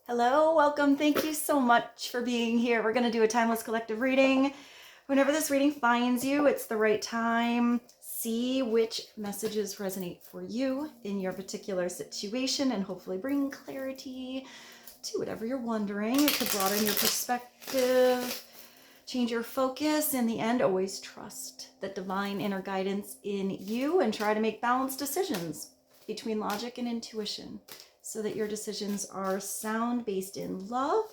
Hello, welcome. Thank you so much for being here. We're going to do a timeless collective reading. Whenever this reading finds you, it's the right time. See which messages resonate for you in your particular situation and hopefully bring clarity to whatever you're wondering. It could broaden your perspective, change your focus. In the end, always trust that divine inner guidance in you and try to make balanced decisions between logic and intuition, so that your decisions are sound, based in love,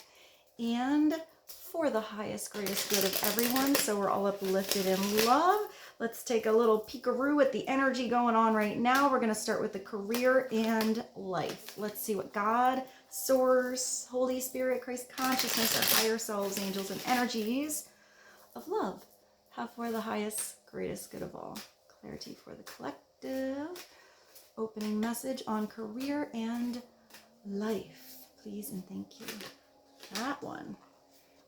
and for the highest, greatest good of everyone. So we're all uplifted in love. Let's take a little peekaroo at the energy going on right now. We're going to start with the career and life. Let's see what God, Source, Holy Spirit, Christ consciousness, our higher selves, angels, and energies of love have for the highest, greatest good of all. Clarity for the collective. Opening message on career and life, please and thank you. That one,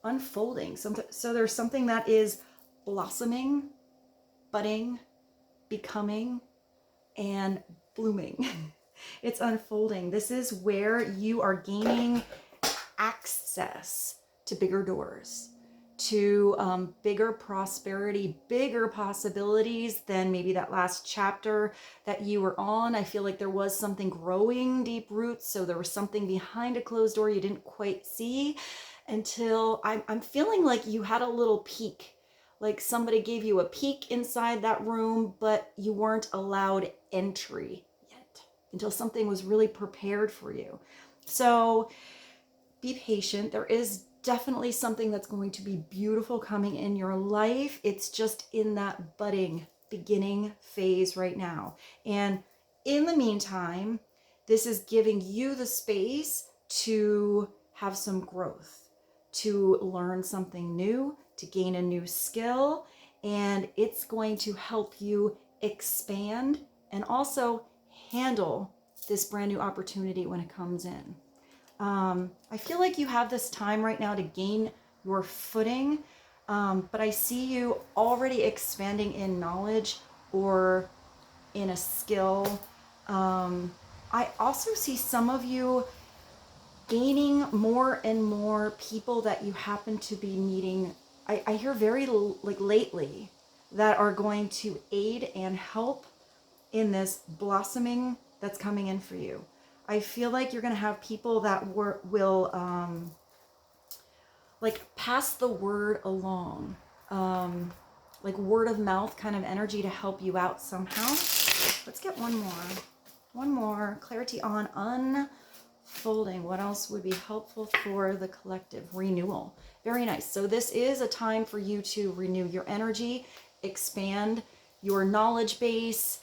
unfolding. So there's something that is blossoming, budding, becoming, and blooming. It's unfolding. This is where you are gaining access to bigger doors, to bigger prosperity, bigger possibilities than maybe that last chapter that you were on. I feel like there was something growing deep roots, so there was something behind a closed door you didn't quite see until I'm feeling like you had a little peek, like somebody gave you a peek inside that room, but you weren't allowed entry yet until something was really prepared for you. So be patient. There is definitely something that's going to be beautiful coming in your life. It's just in that budding, beginning phase right now. And in the meantime, this is giving you the space to have some growth, to learn something new, to gain a new skill, and it's going to help you expand and also handle this brand new opportunity when it comes in. I feel like you have this time right now to gain your footing, but I see you already expanding in knowledge or in a skill. I also see some of you gaining more and more people that you happen to be meeting. I hear very lately that are going to aid and help in this blossoming that's coming in for you. I feel like you're going to have people that will pass the word along, like word of mouth kind of energy to help you out somehow. Let's get one more clarity on unfolding. What else would be helpful for the collective? Renewal. Very nice. So this is a time for you to renew your energy, expand your knowledge base,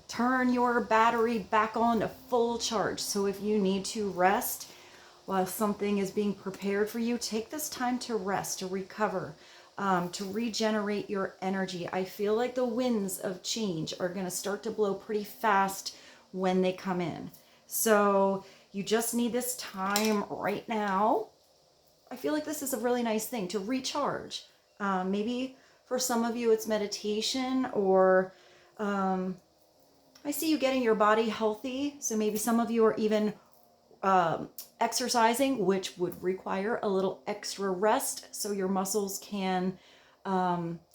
turn your battery back on to full charge. So if you need to rest while something is being prepared for you, take this time to rest, to recover, to regenerate your energy. I feel like the winds of change are going to start to blow pretty fast when they come in. So you just need this time right now. I feel like this is a really nice thing to recharge. Maybe for some of you it's meditation, or I see you getting your body healthy. So maybe some of you are even exercising, which would require a little extra rest so your muscles can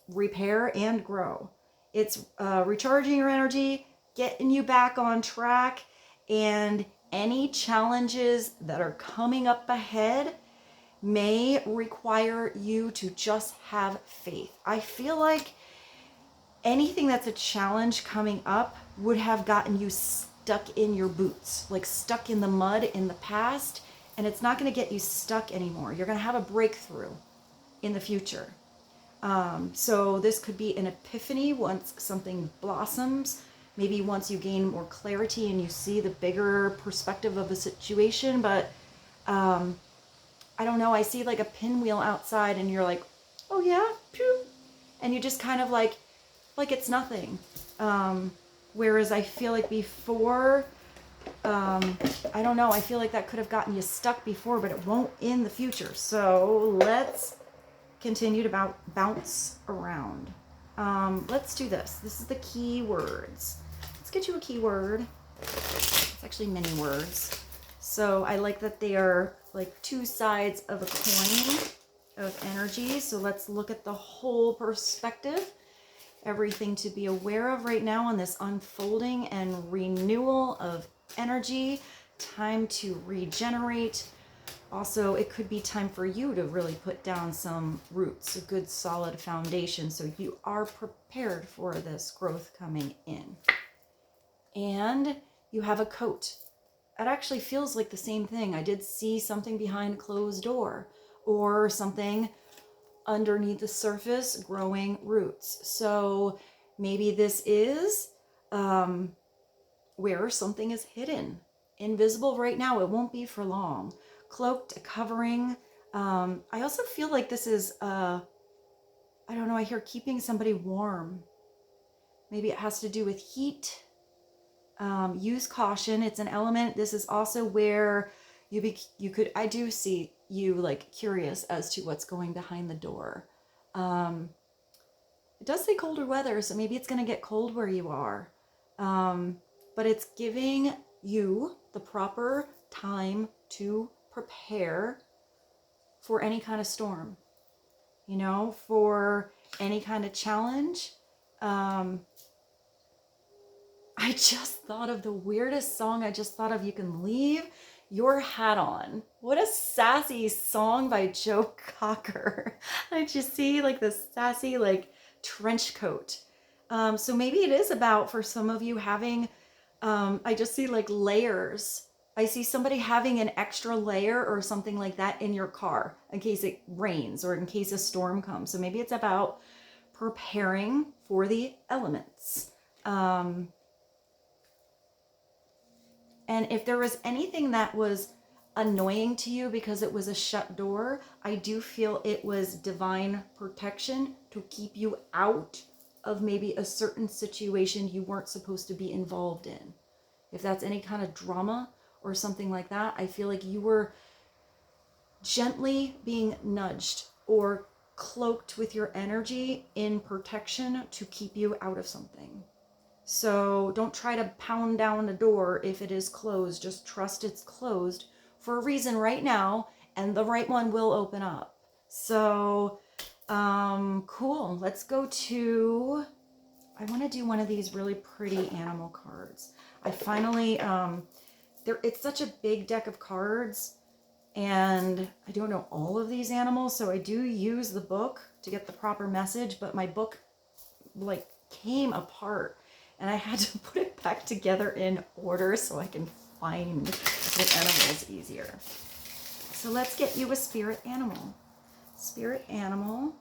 repair and grow. It's recharging your energy, getting you back on track, and any challenges that are coming up ahead may require you to just have faith. I feel like anything that's a challenge coming up would have gotten you stuck in your boots, like stuck in the mud in the past, and it's not going to get you stuck anymore. You're going to have a breakthrough in the future. So this could be an epiphany once something blossoms, maybe once you gain more clarity and you see the bigger perspective of a situation. But I don't know, I see like a pinwheel outside and you're like, oh yeah, pew, and you just kind of like it's nothing. Whereas I feel like before, I don't know, I feel like that could have gotten you stuck before, but it won't in the future. So let's continue to bounce around. Let's do this. This is the key words. Let's get you a keyword. It's actually many words. So I like that they are like two sides of a coin of energy. So let's look at the whole perspective. Everything to be aware of right now on this unfolding and renewal of energy. Time to regenerate. Also, it could be time for you to really put down some roots, a good solid foundation, so you are prepared for this growth coming in. And you have a coat. It actually feels like the same thing. I did see something behind a closed door or something underneath the surface growing roots. So maybe this is where something is hidden, invisible right now. It won't be for long. Cloaked, a covering. I also feel like this is, I don't know, I hear keeping somebody warm. Maybe it has to do with heat. Use caution. It's an element. This is also where I do see you like curious as to what's going behind the door. It does say colder weather, so maybe it's going to get cold where you are. But it's giving you the proper time to prepare for any kind of storm, you know, for any kind of challenge. I just thought of the weirdest song. I just thought of You Can Leave Your Hat On. What a sassy song by Joe Cocker. I just see like this sassy like trench coat. So maybe it is about, for some of you, having, I just see like layers. I see somebody having an extra layer or something like that in your car in case it rains or in case a storm comes. So maybe it's about preparing for the elements. And if there was anything that was annoying to you because it was a shut door, I do feel it was divine protection to keep you out of maybe a certain situation you weren't supposed to be involved in. If that's any kind of drama or something like that, I feel like you were gently being nudged or cloaked with your energy in protection to keep you out of something. So don't try to pound down the door if it is closed. Just trust it's closed for a reason right now, and the right one will open up. So, cool. Let's go to, I want to do one of these really pretty animal cards. I finally, it's such a big deck of cards, and I don't know all of these animals, so I do use the book to get the proper message, but my book like came apart. And I had to put it back together in order so I can find the animals easier. So let's get you a spirit animal. Spirit animal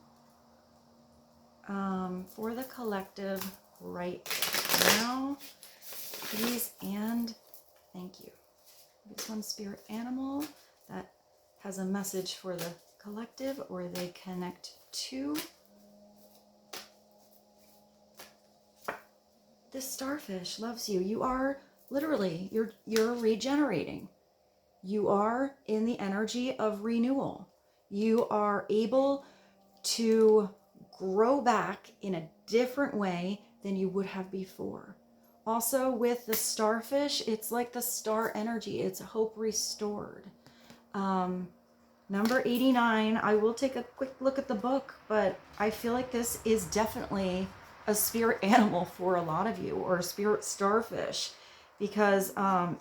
for the collective right now. Please and thank you. This one spirit animal that has a message for the collective or they connect to. This starfish loves you. You are literally, you're regenerating. You are in the energy of renewal. You are able to grow back in a different way than you would have before. Also with the starfish, it's like the star energy. It's hope restored. Number 89, I will take a quick look at the book, but I feel like this is definitely a spirit animal for a lot of you, or a spirit starfish, because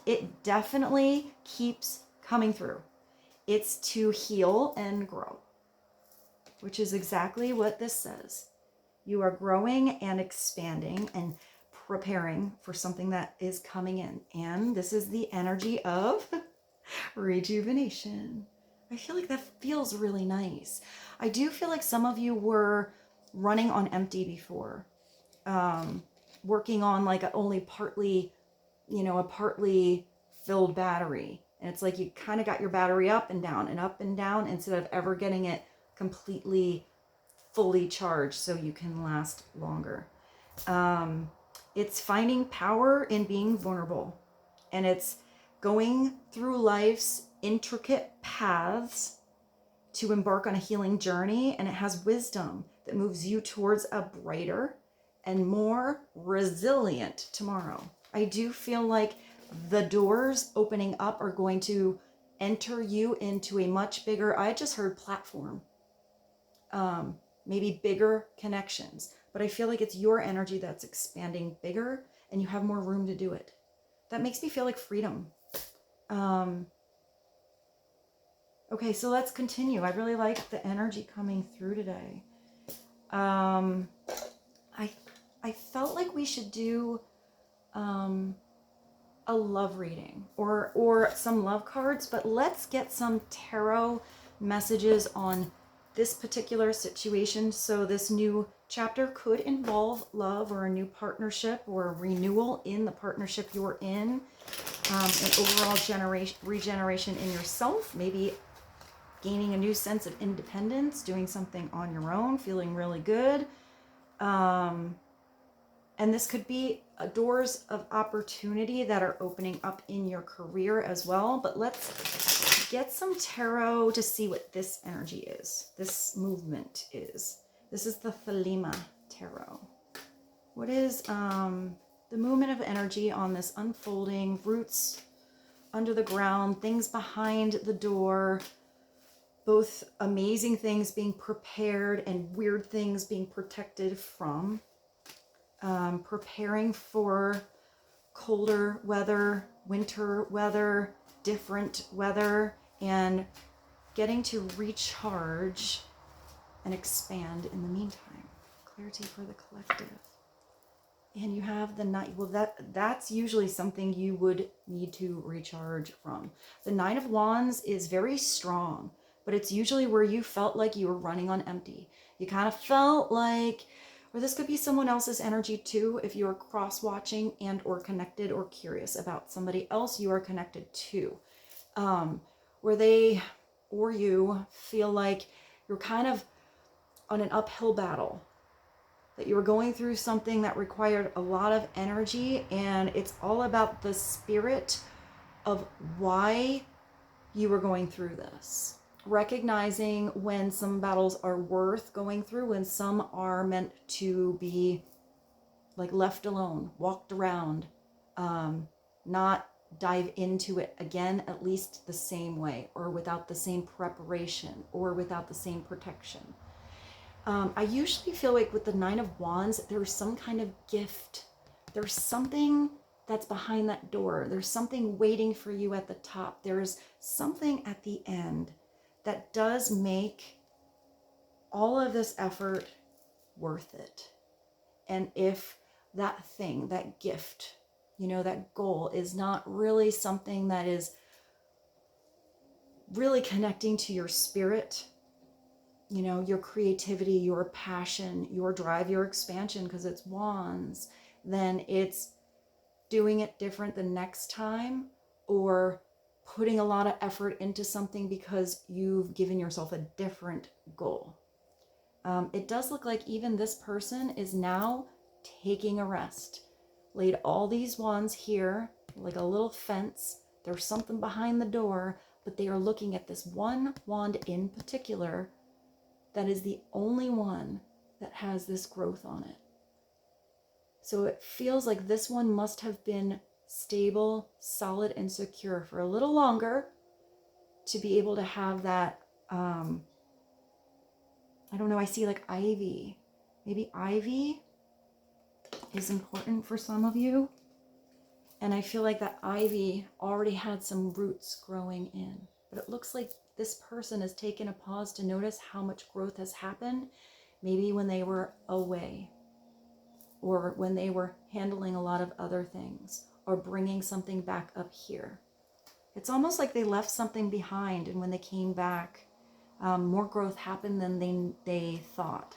it definitely keeps coming through. It's to heal and grow, which is exactly what this says. You are growing and expanding and preparing for something that is coming in. And this is the energy of rejuvenation. I feel like that feels really nice. I do feel like some of you were running on empty before. Working on like a partly filled battery. And it's like you kind of got your battery up and down instead of ever getting it completely fully charged so you can last longer. It's finding power in being vulnerable. And it's going through life's intricate paths to embark on a healing journey. And it has wisdom that moves you towards a brighter and more resilient tomorrow. I do feel like the doors opening up are going to enter you into a much bigger, I just heard platform, maybe bigger connections, but I feel like it's your energy that's expanding bigger and you have more room to do it. That makes me feel like freedom. Okay, so let's continue. I really like the energy coming through today. I felt like we should do a love reading or some love cards, but let's get some tarot messages on this particular situation. So this new chapter could involve love or a new partnership or a renewal in the partnership you're in, an overall regeneration in yourself, maybe gaining a new sense of independence, doing something on your own, feeling really good. And this could be doors of opportunity that are opening up in your career as well. But let's get some tarot to see what this energy is, this movement is. This is the Thelema Tarot. What is the movement of energy on this unfolding, roots under the ground, things behind the door, both amazing things being prepared and weird things being protected from, preparing for colder weather, winter weather, different weather, and getting to recharge and expand in the meantime. Clarity for the collective. And you have the Nine. Well, that's usually something you would need to recharge from. The Nine of Wands is very strong, but it's usually where you felt like you were running on empty. You kind of felt like, or this could be someone else's energy too, if you're cross-watching and or connected or curious about somebody else you are connected to, where they or you feel like you're kind of on an uphill battle, that you were going through something that required a lot of energy, and it's all about the spirit of why you were going through this. Recognizing when some battles are worth going through, when some are meant to be like left alone, walked around, not dive into it again, at least the same way, or without the same preparation, or without the same protection. I usually feel like with the Nine of Wands, there's some kind of gift. There's something that's behind that door. There's something waiting for you at the top. There's something at the end that does make all of this effort worth it. And if that thing, that gift, you know, that goal is not really something that is really connecting to your spirit, you know, your creativity, your passion, your drive, your expansion, because it's wands, then it's doing it different the next time, or putting a lot of effort into something because you've given yourself a different goal. It does look like even this person is now taking a rest. Laid all these wands here, like a little fence. There's something behind the door, but they are looking at this one wand in particular that is the only one that has this growth on it. So it feels like this one must have been stable, solid, and secure for a little longer to be able to have that, I don't know, I see like ivy. Maybe ivy is important for some of you. And I feel like that ivy already had some roots growing in. But it looks like this person has taken a pause to notice how much growth has happened, maybe when they were away, or when they were handling a lot of other things, or bringing something back up here. It's almost like they left something behind, and when they came back, more growth happened than they thought.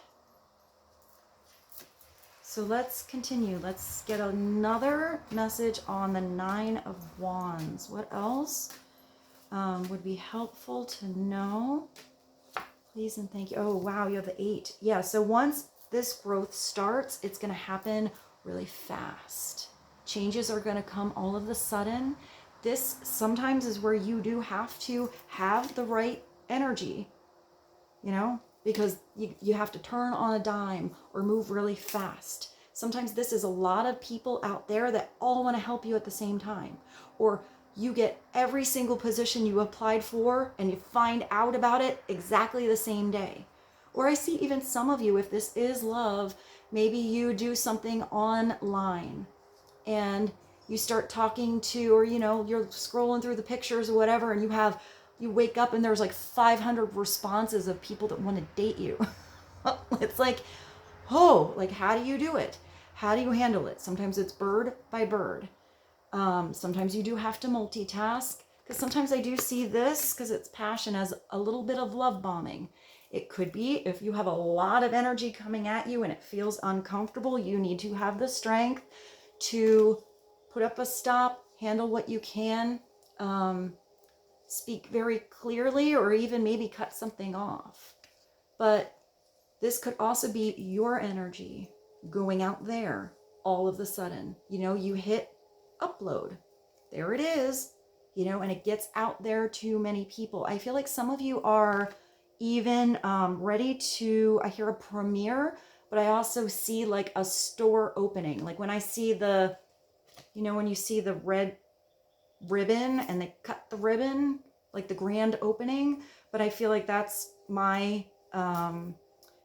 So let's continue. Let's get another message on the Nine of Wands. What else would be helpful to know? Please and thank you. Oh, wow, you have the 8. Yeah, so once this growth starts, it's going to happen really fast. Changes are going to come all of a sudden. This sometimes is where you do have to have the right energy, you know, because you have to turn on a dime or move really fast. Sometimes this is a lot of people out there that all want to help you at the same time. Or you get every single position you applied for and you find out about it exactly the same day. Or I see even some of you, if this is love, maybe you do something online and you start talking to, or you're scrolling through the pictures or whatever, and you wake up and there's like 500 responses of people that want to date you. It's like, oh, like, how do you do it? How do you handle it? Sometimes it's bird by bird. Sometimes you do have to multitask, because sometimes I do see this, because it's passion, as a little bit of love bombing. It could be if you have a lot of energy coming at you and it feels uncomfortable, you need to have the strength to put up a stop, handle what you can, speak very clearly, or even maybe cut something off. But this could also be your energy going out there all of a sudden. You hit upload. There it is, and it gets out there to many people. I feel like some of you are even ready to, I hear a premiere, but I also see like a store opening. Like when I see when you see the red ribbon and they cut the ribbon, like the grand opening, but I feel like that's my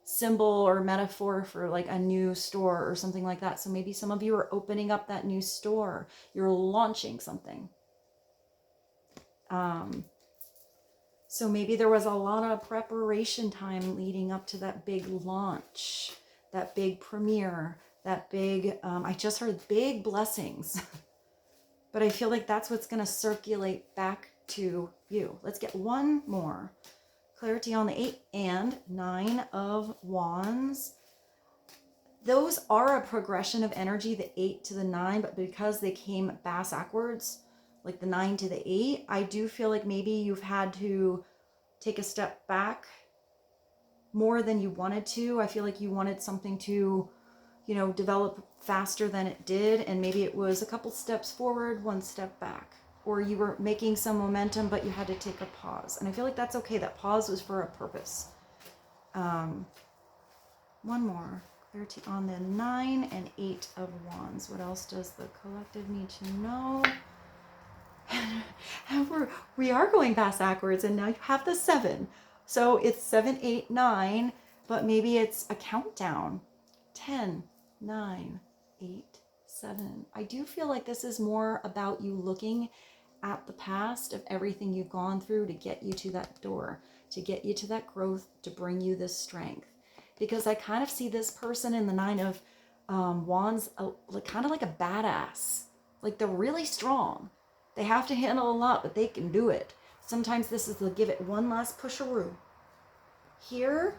symbol or metaphor for like a new store or something like that. So maybe some of you are opening up that new store. You're launching something. So maybe there was a lot of preparation time leading up to that big launch, that big premiere, that big, I just heard big blessings. But I feel like that's what's going to circulate back to you. Let's get one more. Clarity on the 8 and 9 of Wands. Those are a progression of energy, the 8 to the 9, but because they came backwards, like the 9 to the 8, I do feel like maybe you've had to take a step back more than you wanted to. I feel like you wanted something to, develop faster than it did, and maybe it was a couple steps forward, one step back. Or you were making some momentum, but you had to take a pause. And I feel like that's okay. That pause was for a purpose. One more. Clarity on the 9 and 8 of Wands. What else does the collective need to know? And we are going backwards, and now you have the 7. So it's 7, 8, 9, but maybe it's a countdown. 10, 9, 8, 7. I do feel like this is more about you looking at the past of everything you've gone through to get you to that door, to get you to that growth, to bring you this strength. Because I kind of see this person in the 9 of Wands kind of like a badass. Like they're really strong. They have to handle a lot, but they can do it. Sometimes this is the give it one last pusharoo. Here,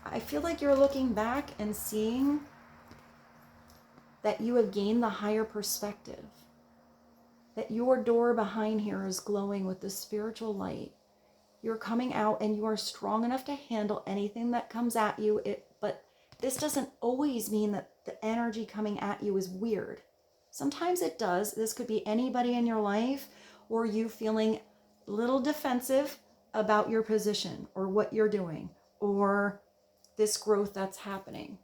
I feel like you're looking back and seeing that you have gained the higher perspective. That your door behind here is glowing with the spiritual light. You're coming out and you are strong enough to handle anything that comes at you. But this doesn't always mean that the energy coming at you is weird. Sometimes it does. This could be anybody in your life, or you feeling a little defensive about your position or what you're doing, or this growth that's happening.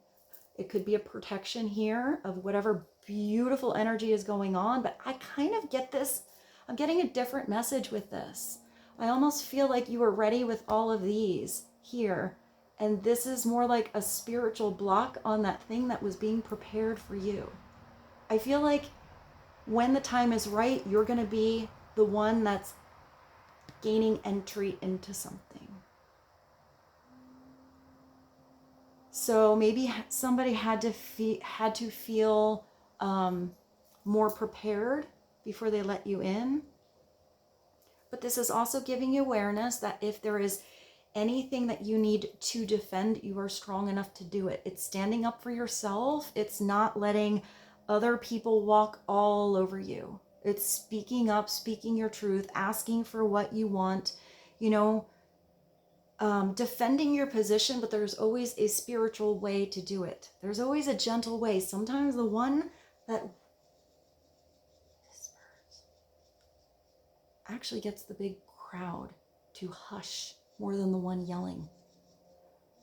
It could be a protection here of whatever beautiful energy is going on, but I kind of get this. I'm getting a different message with this. I almost feel like you were ready with all of these here, and this is more like a spiritual block on that thing that was being prepared for you. I feel like when the time is right, you're going to be the one that's gaining entry into something. So maybe somebody had to feel more prepared before they let you in. But this is also giving you awareness that if there is anything that you need to defend, you are strong enough to do it. It's standing up for yourself. It's not letting other people walk all over you. It's speaking up, speaking your truth, asking for what you want, defending your position, but there's always a spiritual way to do it. There's always a gentle way. Sometimes the one that whispers actually gets the big crowd to hush more than the one yelling.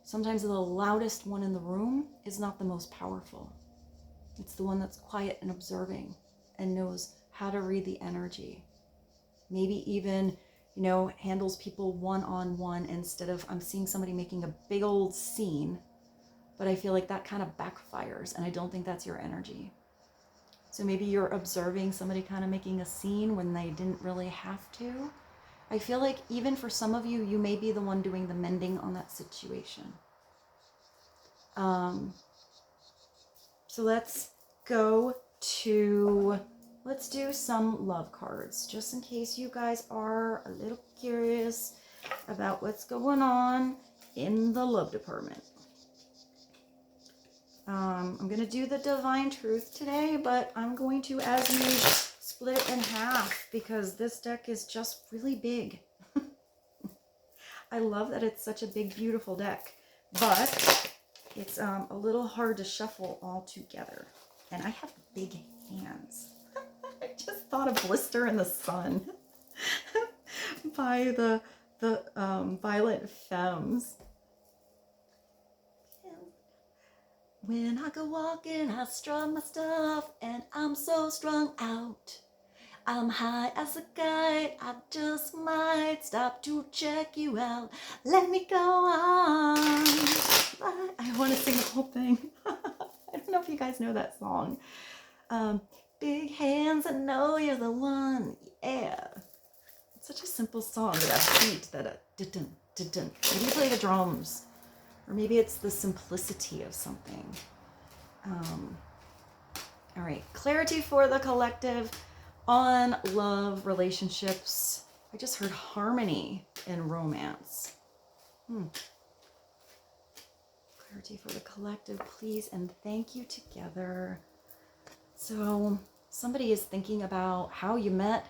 Sometimes the loudest one in the room is not the most powerful. It's the one that's quiet and observing and knows how to read the energy. Maybe even, you know, handles people one-on-one instead of, I'm seeing somebody making a big old scene, but I feel like that kind of backfires, and I don't think that's your energy. So maybe you're observing somebody kind of making a scene when they didn't really have to. I feel like even for some of you, you may be the one doing the mending on that situation. So let's go to, let's do some love cards, just in case you guys are a little curious about what's going on in the love department. I'm going to do the Divine Truth today, but I'm going to, as usual, split it in half because this deck is just really big. I love that it's such a big, beautiful deck, but it's a little hard to shuffle all together. And I have big hands. I just thought of Blister in the Sun by the Violet Femmes. When I go walking, I strut my stuff, and I'm so strung out. I'm high as a kite, I just might stop to check you out. Let me go on. I want to sing the whole thing. I don't know if you guys know that song. Big hands, I know you're the one. Yeah. It's such a simple song, that beat, that dun dun dun. Maybe you play the drums. Or maybe it's the simplicity of something. All right, clarity for the collective on love, relationships. I just heard harmony in romance. Clarity for the collective, please, and thank you together. So somebody is thinking about how you met,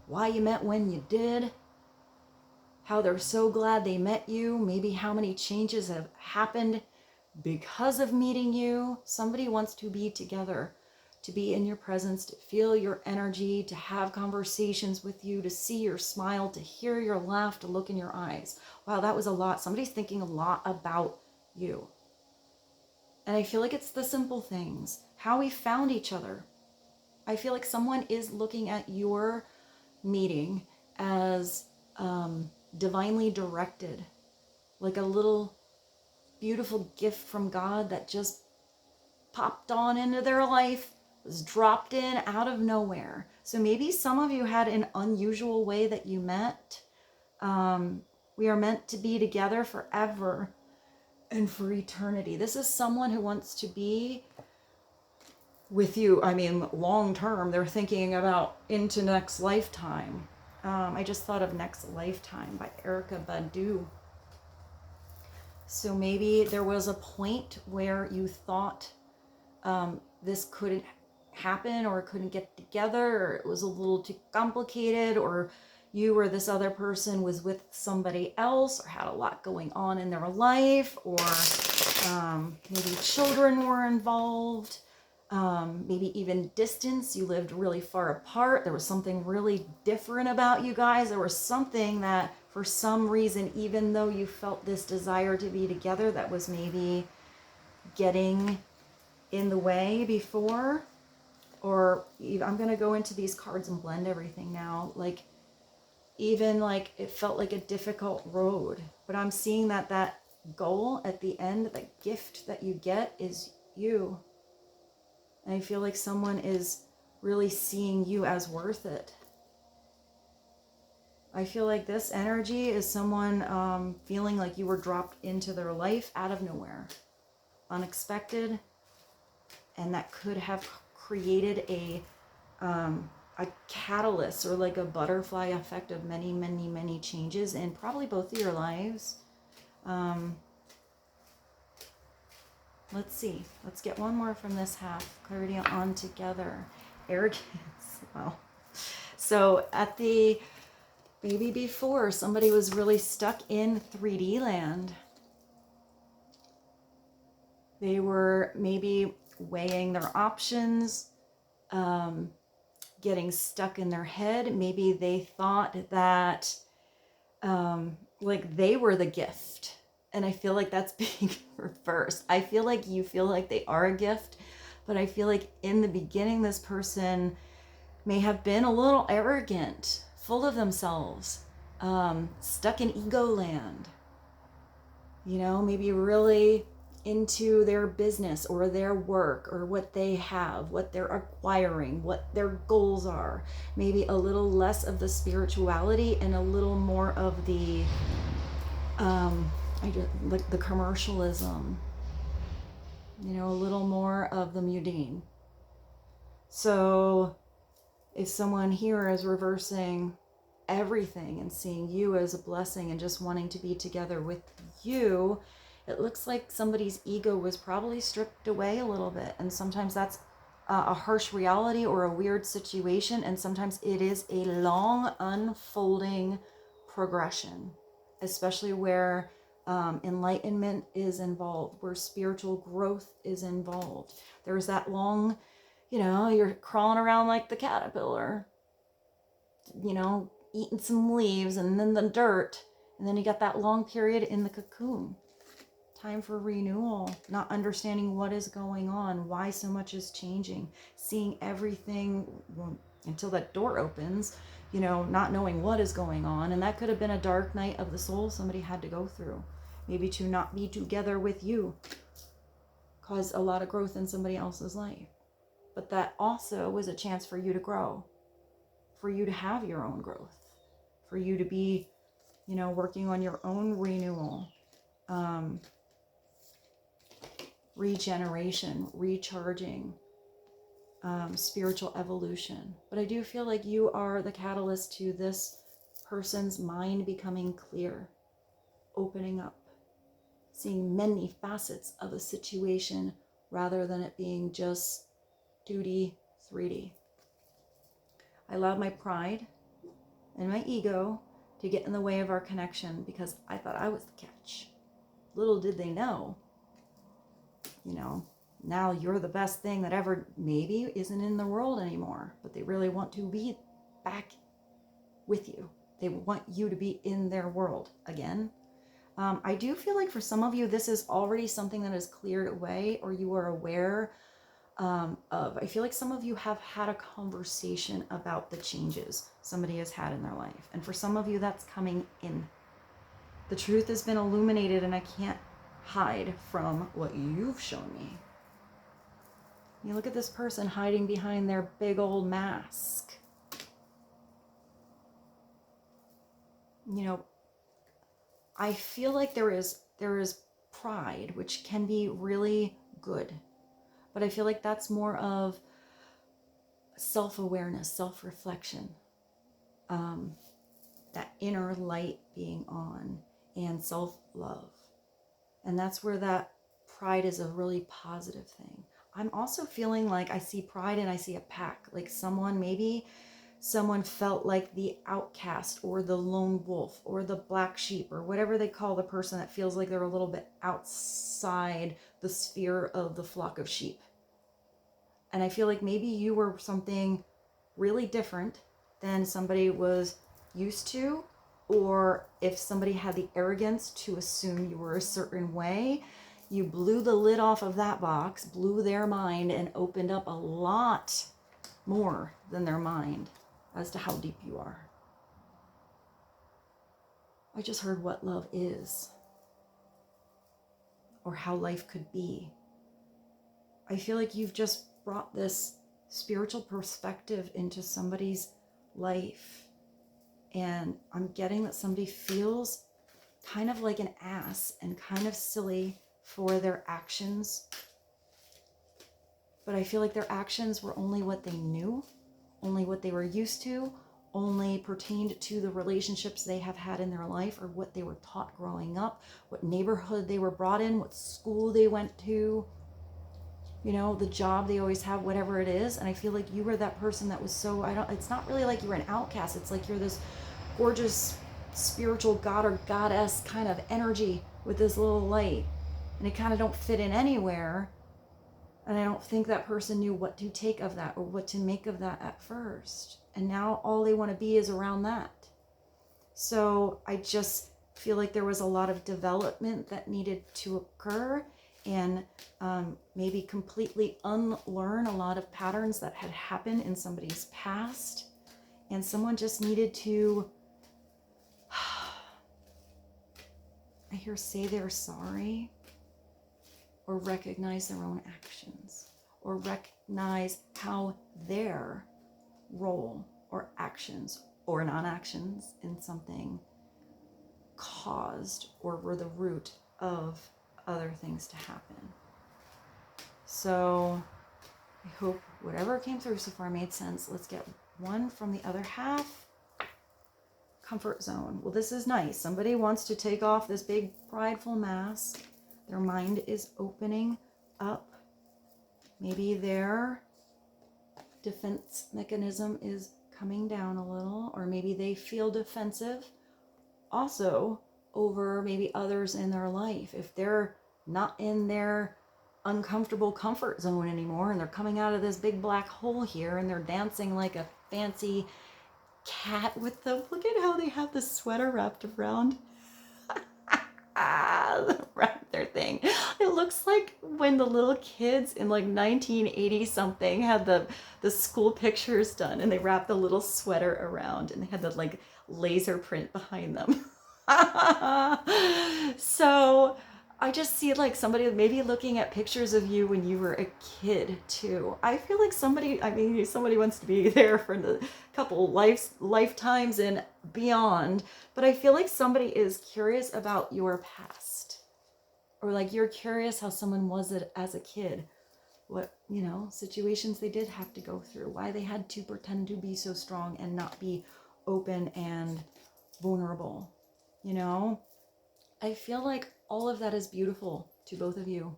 why you met when you did, how they're so glad they met you, maybe how many changes have happened because of meeting you. Somebody wants to be together, to be in your presence, to feel your energy, to have conversations with you, to see your smile, to hear your laugh, to look in your eyes. Wow, that was a lot. Somebody's thinking a lot about you. And I feel like it's the simple things, how we found each other. I feel like someone is looking at your meeting as divinely directed, like a little beautiful gift from God that just popped on into their life, was dropped in out of nowhere. So maybe some of you had an unusual way that you met. We are meant to be together forever and for eternity. This is someone who wants to be with you. I mean, long term, they're thinking about into next lifetime. I just thought of Next Lifetime by Erykah Badu. So maybe there was a point where you thought this couldn't happen, or couldn't get together, or it was a little too complicated, or you or this other person was with somebody else, or had a lot going on in their life, or maybe children were involved. Maybe even distance, you lived really far apart. There was something really different about you guys. There was something that for some reason, even though you felt this desire to be together, that was maybe getting in the way before. Or I'm going to go into these cards and blend everything now. Like, even like it felt like a difficult road, but I'm seeing that that goal at the end, that gift that you get is you. And I feel like someone is really seeing you as worth it. I feel like this energy is someone feeling like you were dropped into their life out of nowhere, unexpected, and that could have created a catalyst, or like a butterfly effect of many, many, many changes in probably both of your lives. Let's see. Let's get one more from this half. Clarity on together. Arrogance. Wow. So at the, maybe before, somebody was really stuck in 3D land. They were maybe weighing their options, getting stuck in their head. Maybe they thought that like they were the gift. And I feel like that's being reversed. I feel like you feel like they are a gift, But I feel like in the beginning, this person may have been a little arrogant, full of themselves, stuck in ego land, you know, maybe really into their business or their work or what they have, what they're acquiring, what their goals are. Maybe a little less of the spirituality and a little more of the like the commercialism, you know, a little more of the mundane. So if someone here is reversing everything and seeing you as a blessing and just wanting to be together with you, it looks like somebody's ego was probably stripped away a little bit. And sometimes that's a harsh reality or a weird situation. And sometimes it is a long unfolding progression, especially where enlightenment is involved, where spiritual growth is involved. There's that long, you know, you're crawling around like the caterpillar, you know, eating some leaves and then the dirt. And then you got that long period in the cocoon. Time for renewal, not understanding what is going on, why so much is changing, seeing everything until that door opens, you know, not knowing what is going on. And that could have been a dark night of the soul somebody had to go through. Maybe to not be together with you caused a lot of growth in somebody else's life. But that also was a chance for you to grow, for you to have your own growth, for you to be, you know, working on your own renewal, regeneration, recharging, spiritual evolution. But I do feel like you are the catalyst to this person's mind becoming clear, opening up, seeing many facets of a situation rather than it being just duty 3D. I allowed my pride and my ego to get in the way of our connection because I thought I was the catch. Little did they know, you know, now you're the best thing that ever maybe isn't in the world anymore, but they really want to be back with you. They want you to be in their world again. I do feel like for some of you, this is already something that is cleared away or you are aware of. I feel like some of you have had a conversation about the changes somebody has had in their life. And for some of you, that's coming in. The truth has been illuminated and I can't hide from what you've shown me. You look at this person hiding behind their big old mask. You know, I feel like there is pride, which can be really good. But I feel like that's more of self-awareness, self-reflection, that inner light being on, and self-love. And that's where that pride is a really positive thing. I'm also feeling like I see pride and I see a pack, like someone felt like the outcast or the lone wolf or the black sheep or whatever they call the person that feels like they're a little bit outside the sphere of the flock of sheep. And I feel like maybe you were something really different than somebody was used to, or if somebody had the arrogance to assume you were a certain way, you blew the lid off of that box, blew their mind, and opened up a lot more than their mind as to how deep you are. I just heard what love is, or how life could be. I feel like you've just brought this spiritual perspective into somebody's life. And I'm getting that somebody feels kind of like an ass and kind of silly for their actions. But I feel like their actions were only what they knew, only what they were used to, only pertained to the relationships they have had in their life or what they were taught growing up, what neighborhood they were brought in, what school they went to, you know, the job they always have, whatever it is. And I feel like you were that person that was so, it's not really like you were an outcast. It's like you're this gorgeous spiritual god or goddess kind of energy with this little light. And it kind of don't fit in anywhere. And I don't think that person knew what to take of that or what to make of that at first. And now all they want to be is around that. So I just feel like there was a lot of development that needed to occur. and maybe completely unlearn a lot of patterns that had happened in somebody's past. And someone just needed to, I hear, say they're sorry, or recognize their own actions, or recognize how their role or actions or non-actions in something caused or were the root of other things to happen. So I hope whatever came through so far made sense. Let's get one from the other half. Comfort zone. Well, this is nice. Somebody wants to take off this big prideful mask. Their mind is opening up. Maybe their defense mechanism is coming down a little, or maybe they feel defensive also over maybe others in their life. If they're not in their uncomfortable comfort zone anymore, and they're coming out of this big black hole here, and they're dancing like a fancy cat with the, look at how they have the sweater wrapped around their thing. It looks like when the little kids in like 1980 something had the school pictures done, and they wrapped the little sweater around, and they had the like laser print behind them. So I just see like somebody maybe looking at pictures of you when you were a kid too. I feel like somebody wants to be there for the couple lifetimes and beyond, but I feel like somebody is curious about your past, or like you're curious how someone was as a kid, what, you know, situations they did have to go through, why they had to pretend to be so strong and not be open and vulnerable. You know, I feel like all of that is beautiful to both of you.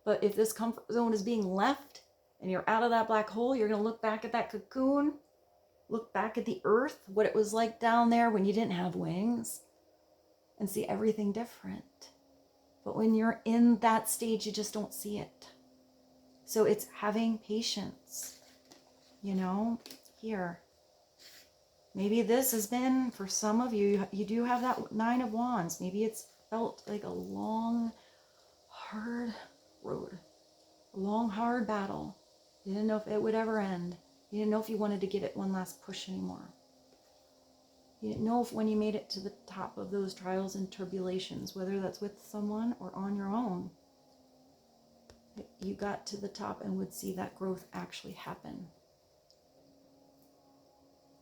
But if this comfort zone is being left and you're out of that black hole, you're going to look back at that cocoon, look back at the earth, what it was like down there when you didn't have wings, and see everything different. But when you're in that stage, you just don't see it. So it's having patience, you know, here. Maybe this has been, for some of you, you do have that 9 of Wands. Maybe it's felt like a long, hard road, a long, hard battle. You didn't know if it would ever end. You didn't know if you wanted to give it one last push anymore. You didn't know if when you made it to the top of those trials and tribulations, whether that's with someone or on your own, you got to the top and would see that growth actually happen.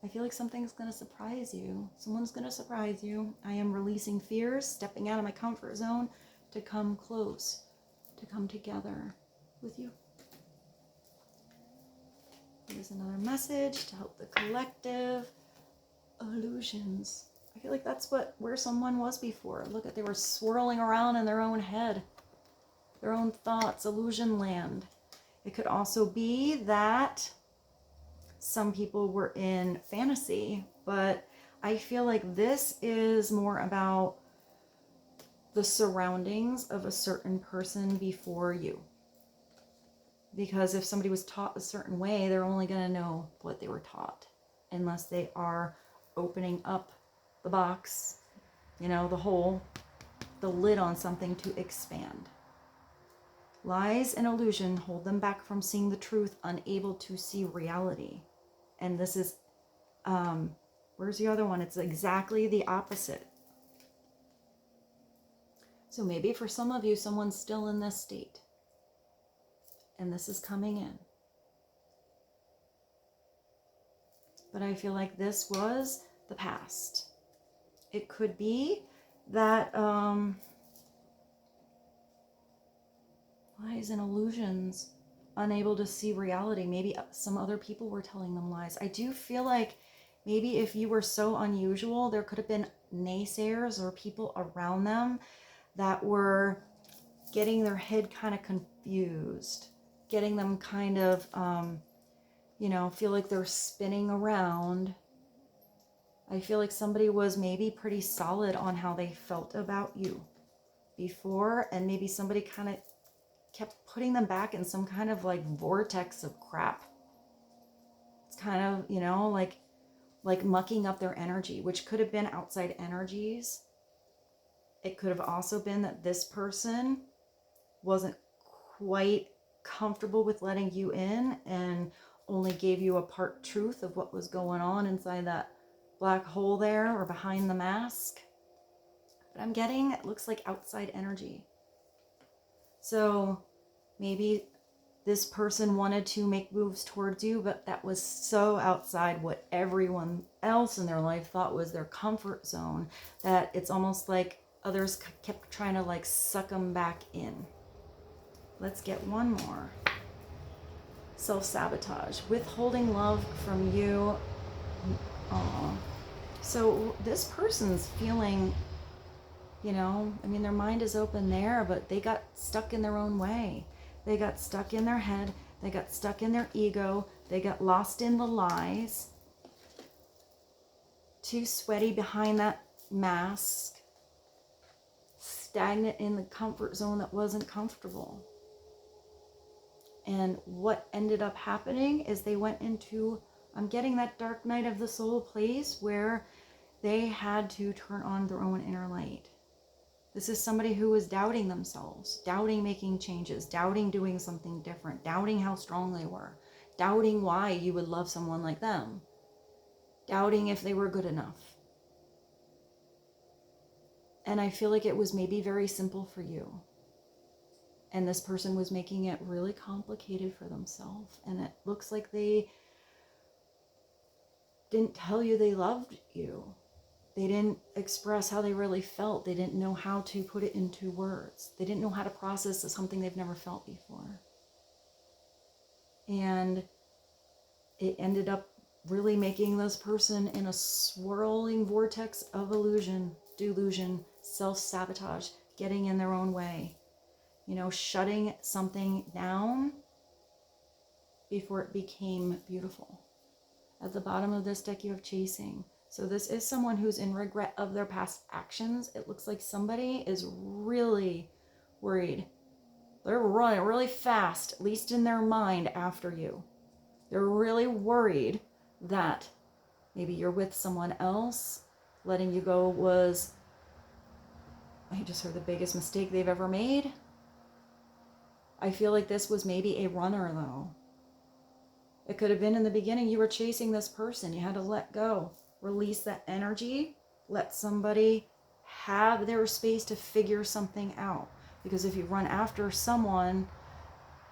I feel like something's going to surprise you. Someone's going to surprise you. I am releasing fears, stepping out of my comfort zone to come close, to come together with you. Here's another message to help the collective. Illusions. I feel like that's where someone was before. Look at, they were swirling around in their own head, their own thoughts, illusion land. It could also be that some people were in fantasy, but I feel like this is more about the surroundings of a certain person before you. Because if somebody was taught a certain way, they're only going to know what they were taught, unless they are opening up the box, you know, the hole, the lid on something to expand. Lies and illusion hold them back from seeing the truth, unable to see reality. And this is, where's the other one? It's exactly the opposite. So maybe for some of you, someone's still in this state, and this is coming in. But I feel like this was the past. It could be that lies and illusions, unable to see reality. Maybe some other people were telling them lies. I do feel like maybe if you were so unusual, there could have been naysayers or people around them that were getting their head kind of confused, getting them kind of, you know, feel like they're spinning around. I feel like somebody was maybe pretty solid on how they felt about you before, and maybe somebody kind of kept putting them back in some kind of like vortex of crap. It's kind of, you know, like mucking up their energy, which could have been outside energies. It could have also been that this person wasn't quite comfortable with letting you in and only gave you a part truth of what was going on inside that black hole there or behind the mask. But I'm getting, it looks like outside energy. So maybe this person wanted to make moves towards you, but that was so outside what everyone else in their life thought was their comfort zone that it's almost like others kept trying to like suck them back in. Let's get one more. Self-sabotage, withholding love from you. Aww. So this person's feeling, you know, I mean, their mind is open there, but they got stuck in their own way. They got stuck in their head. They got stuck in their ego. They got lost in the lies. Too sweaty behind that mask. Stagnant in the comfort zone that wasn't comfortable. And what ended up happening is they went into, I'm getting that dark night of the soul place where they had to turn on their own inner light. This is somebody who was doubting themselves, doubting making changes, doubting doing something different, doubting how strong they were, doubting why you would love someone like them, doubting if they were good enough. And I feel like it was maybe very simple for you. And this person was making it really complicated for themselves. And it looks like they didn't tell you they loved you. They didn't express how they really felt. They didn't know how to put it into words. They didn't know how to process something they've never felt before. And it ended up really making this person in a swirling vortex of illusion, delusion, self-sabotage, getting in their own way. You know, shutting something down before it became beautiful. At the bottom of this deck, you have chasing. So this is someone who's in regret of their past actions. It looks like somebody is really worried. They're running really fast, at least in their mind, after you. They're really worried that maybe you're with someone else. Letting you go was, I just heard, the biggest mistake they've ever made. I feel like this was maybe a runner, though. It could have been in the beginning you were chasing this person. You had to let go. Release that energy. Let somebody have their space to figure something out. Because if you run after someone,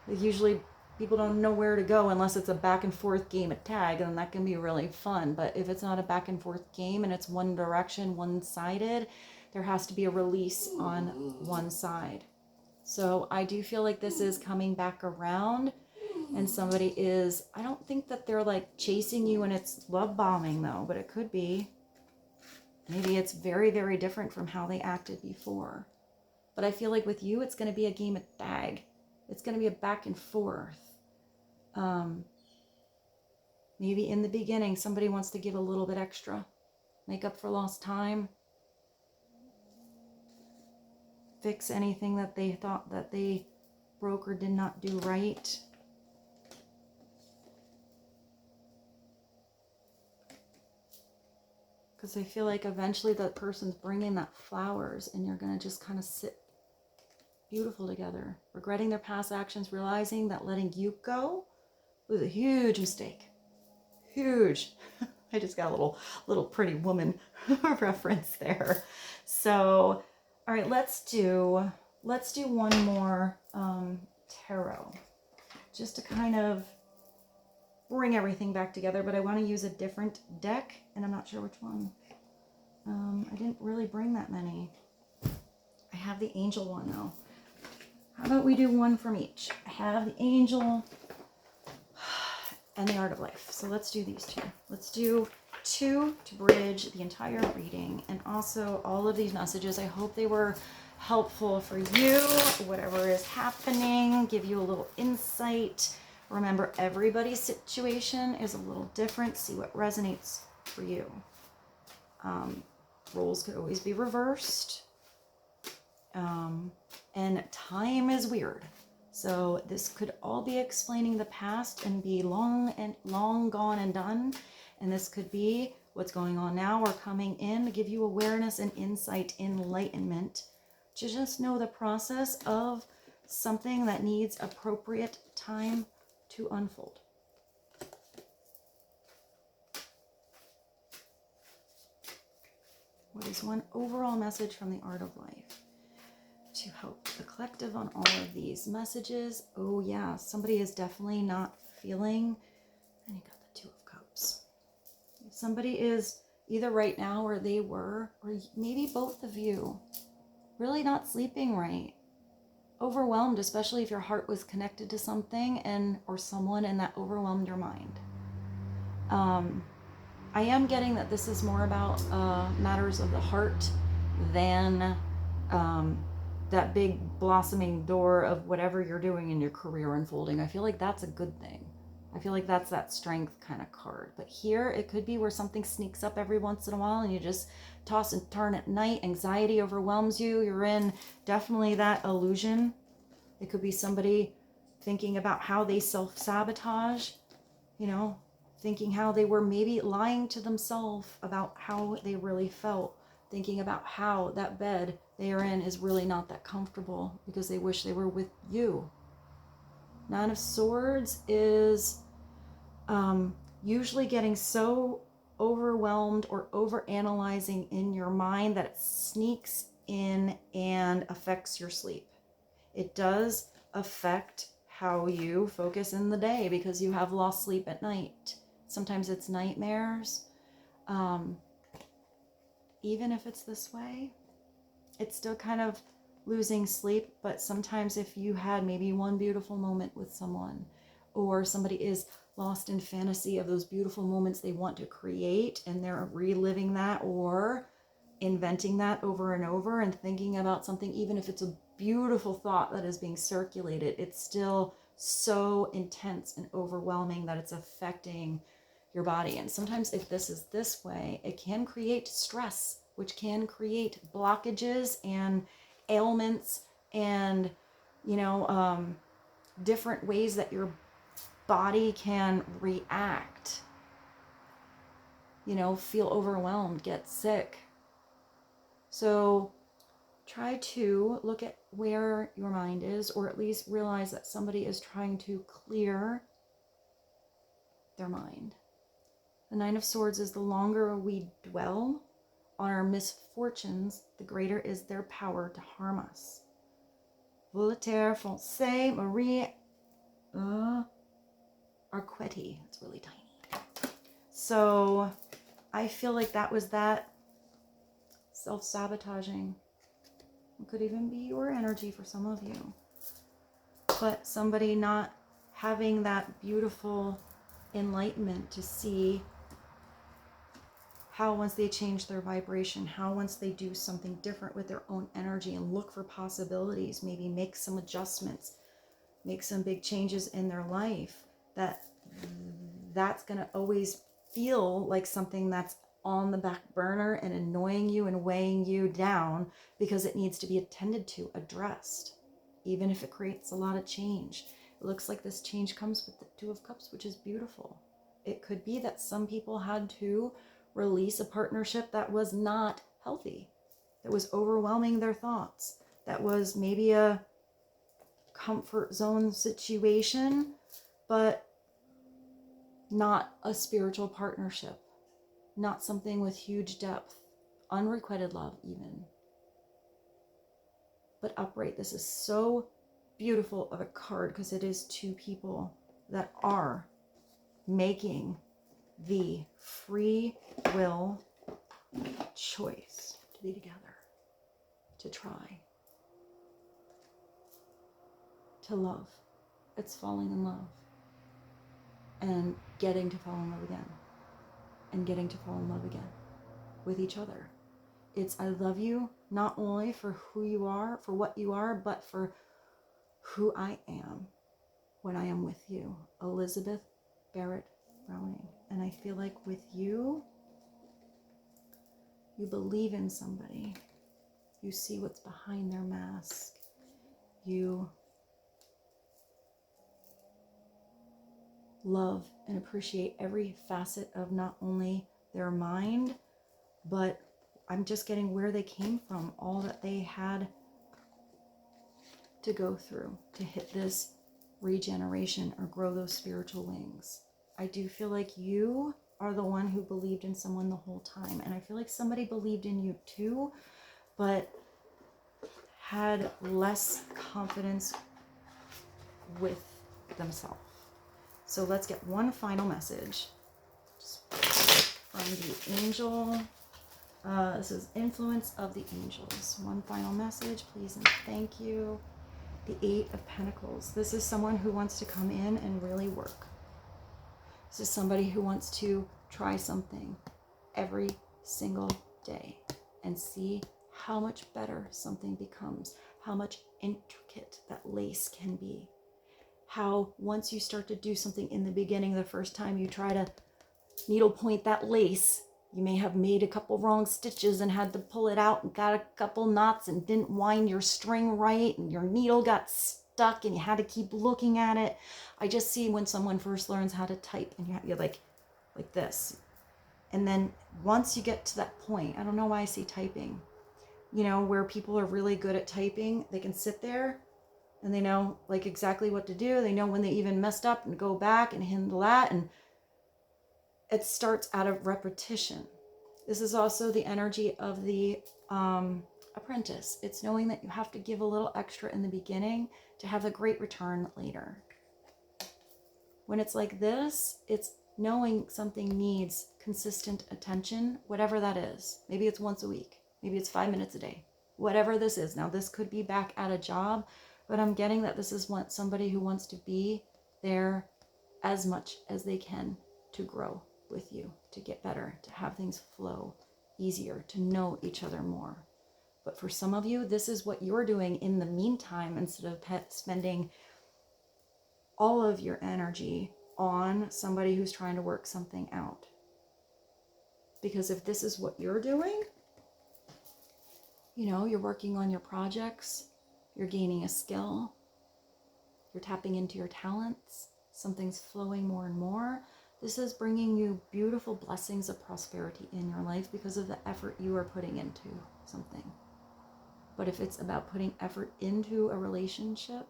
usually people don't know where to go unless it's a back and forth game of tag, and that can be really fun. But if it's not a back and forth game and it's one direction, one-sided, there has to be a release on one side. So I do feel like this is coming back around. And somebody is, I don't think that they're like chasing you and it's love bombing though, but it could be. Maybe it's very, very different from how they acted before. But I feel like with you, it's going to be a game of tag. It's going to be a back and forth. Maybe in the beginning, somebody wants to give a little bit extra. Make up for lost time. Fix anything that they thought that they broke or did not do right. Because I feel like eventually that person's bringing that flowers and you're going to just kind of sit beautiful together. Regretting their past actions, realizing that letting you go was a huge mistake. Huge. I just got a little pretty woman reference there. So, all right, let's do one more tarot. Just to kind of bring everything back together, but I want to use a different deck, and I'm not sure which one. I didn't really bring that many. I have the angel one though. How about we do one from each? I have the angel and the art of life. So let's do these two. Let's do two to bridge the entire reading, and also all of these messages. I hope they were helpful for you, whatever is happening, give you a little insight. Remember, everybody's situation is a little different. See what resonates for you. Roles could always be reversed. And time is weird. So this could all be explaining the past and be long gone and done. And this could be what's going on now or coming in to give you awareness and insight, enlightenment, to just know the process of something that needs appropriate time to unfold. What is one overall message from the Art of Life to help the collective on all of these messages? Oh yeah, somebody is definitely not feeling, and you got the Two of Cups. Somebody is either right now where they were, or maybe both of you, really not sleeping right. Overwhelmed, especially if your heart was connected to something or someone, and that overwhelmed your mind. I am getting that this is more about matters of the heart than that big blossoming door of whatever you're doing in your career unfolding. I feel like that's a good thing. I feel like that's that strength kind of card. But here it could be where something sneaks up every once in a while and you just toss and turn at night. Anxiety overwhelms you. You're in definitely that illusion. It could be somebody thinking about how they self-sabotage, you know, thinking how they were maybe lying to themselves about how they really felt, thinking about how that bed they are in is really not that comfortable because they wish they were with you. Nine of Swords is usually getting so overwhelmed or overanalyzing in your mind that it sneaks in and affects your sleep. It does affect how you focus in the day because you have lost sleep at night. Sometimes it's nightmares. Even if it's this way, it's still kind of losing sleep. But sometimes if you had maybe one beautiful moment with someone, or somebody is lost in fantasy of those beautiful moments they want to create, and they're reliving that or inventing that over and over and thinking about something, even if it's a beautiful thought that is being circulated, it's still so intense and overwhelming that it's affecting your body. And sometimes if this is this way, it can create stress, which can create blockages and ailments and, you know, different ways that your body can react, you know, feel overwhelmed, get sick. So try to look at where your mind is, or at least realize that somebody is trying to clear their mind. The Nine of Swords is the longer we dwell on our misfortunes, the greater is their power to harm us. Voltaire, Francais, Marie, Arquetti. It's really tiny. So I feel like that was that self-sabotaging. It could even be your energy for some of you. But somebody not having that beautiful enlightenment to see how once they change their vibration, how once they do something different with their own energy and look for possibilities, maybe make some adjustments, make some big changes in their life, that's going to always feel like something that's on the back burner and annoying you and weighing you down because it needs to be attended to, addressed, even if it creates a lot of change. It looks like this change comes with the Two of Cups, which is beautiful. It could be that some people had to release a partnership that was not healthy, that was overwhelming their thoughts, that was maybe a comfort zone situation, but not a spiritual partnership, not something with huge depth, unrequited love even. But upright, this is so beautiful of a card because it is two people that are making the free will choice to be together, to try, to love. It's falling in love and getting to fall in love again and getting to fall in love again with each other. It's I love you not only for who you are, for what you are, but for who I am when I am with you. Elizabeth Barrett Browning. And I feel like with you, you believe in somebody. You see what's behind their mask. You love and appreciate every facet of not only their mind, but I'm just getting where they came from, all that they had to go through to hit this regeneration or grow those spiritual wings. I do feel like you are the one who believed in someone the whole time. And I feel like somebody believed in you too, but had less confidence with themselves. So let's get one final message from the angel. This is influence of the angels. One final message, please and thank you. The 8 of Pentacles. This is someone who wants to come in and really work. This is somebody who wants to try something every single day and see how much better something becomes, how much intricate that lace can be. How once you start to do something in the beginning, the first time you try to needle point that lace, you may have made a couple wrong stitches and had to pull it out and got a couple knots and didn't wind your string right and your needle got stuck and you had to keep looking at it. I just see when someone first learns how to type and you're like this. And then once you get to that point, I don't know why I see typing, you know, where people are really good at typing, they can sit there and they know like exactly what to do. They know when they even messed up and go back and handle that. And it starts out of repetition. This is also the energy of the apprentice. It's knowing that you have to give a little extra in the beginning to have a great return later. When it's like this, it's knowing something needs consistent attention, whatever that is. Maybe it's once a week. Maybe it's 5 minutes a day. Whatever this is. Now, this could be back at a job, but I'm getting that this is somebody who wants to be there as much as they can to grow with you, to get better, to have things flow easier, to know each other more. But for some of you, this is what you're doing in the meantime instead of spending all of your energy on somebody who's trying to work something out. Because if this is what you're doing, you know, you're working on your projects, you're gaining a skill, you're tapping into your talents, something's flowing more and more. This is bringing you beautiful blessings of prosperity in your life because of the effort you are putting into something. But if it's about putting effort into a relationship,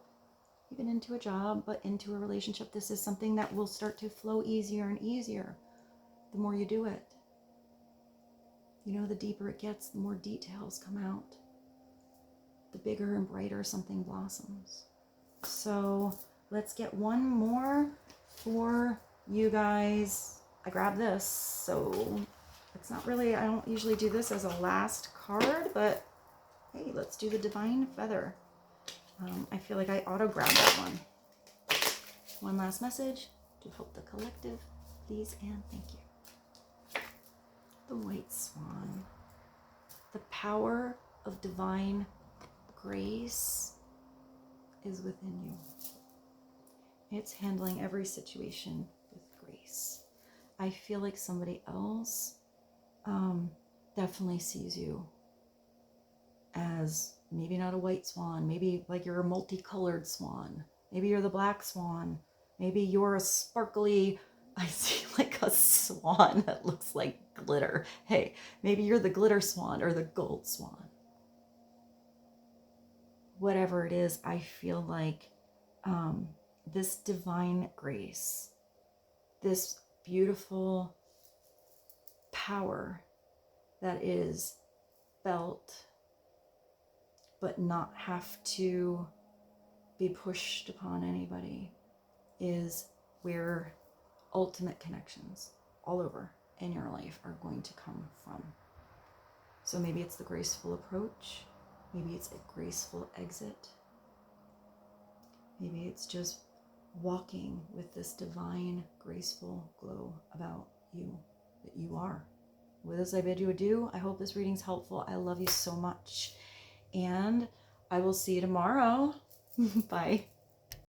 even into a job, but into a relationship, this is something that will start to flow easier and easier the more you do it. You know, the deeper it gets, the more details come out. The bigger and brighter something blossoms. So let's get one more for you guys. I grabbed this, so it's not really, I don't usually do this as a last card, but hey, let's do the Divine Feather. I feel like I auto-grabbed that one. One last message to help the collective, please and thank you. The White Swan. The power of divine grace is within you. It's handling every situation with grace. I feel like somebody else definitely sees you as maybe not a white swan, maybe like you're a multicolored swan, maybe you're the black swan, maybe you're a sparkly, I see like a swan that looks like glitter. Hey, maybe you're the glitter swan or the gold swan. Whatever it is, I feel like this divine grace, this beautiful power that is felt but not have to be pushed upon anybody, is where ultimate connections all over in your life are going to come from. So maybe it's the graceful approach, maybe it's a graceful exit, maybe it's just walking with this divine graceful glow about you, that you are. With this, I bid you adieu. I hope this reading's helpful. I love you so much. And I will see you tomorrow. Bye.